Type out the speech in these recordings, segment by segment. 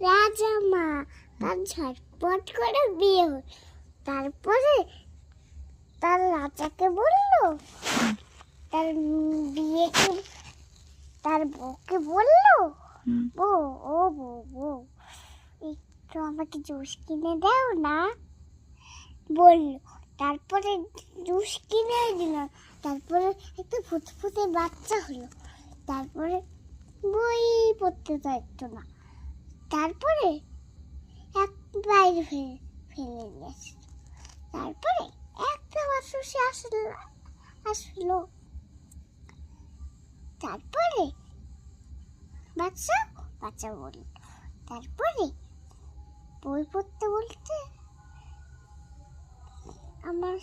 রাজা মা তার ঝটপট করে বিয়ে হল। তারপরে তার রাজাকে বলল, তার বিয়েকে তার বউকে বলল, বউ ও বউ বউ একটু আমাকে জুস কিনে দাও না, বলল। তারপরে জুস কিনে দিল। তারপরে একটা ফুটফুটে বাচ্চা হলো। তারপরে বই পড়তে চাইতো না। তারপরে এক বাইরে ফেলে দিয়েছে। তারপরে একটা বাচ্চা সে আসলো। তারপরে বাচ্চা বলল। তারপরে বই পড়তে বলতে আমার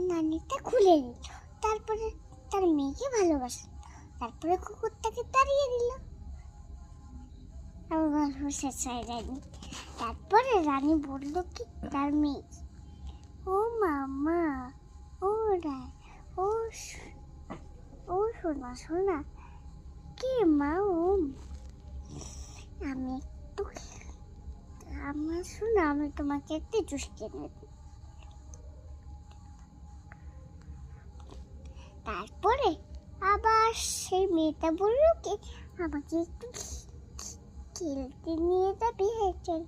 নানিটা খুলে দিল। তারপরে তার মেয়েকে ভালোবাসে। তারপরে কুকুরটাকে তাড়িয়ে দিল। আমার গল্প শেষ হয়ে যায়নি। তারপরে রানী বলল কি তার মেয়ে, ও মামা, ও রায়, ও শোনা শোনা, কি মা ও আমি একটু আমার শোনা, আমি তোমাকে একটু জুস কিনে দিই। তারপরে আবার সেই মেয়েটা বলল কি আমাকে একটু খেলতে নিয়ে যাবি, চল।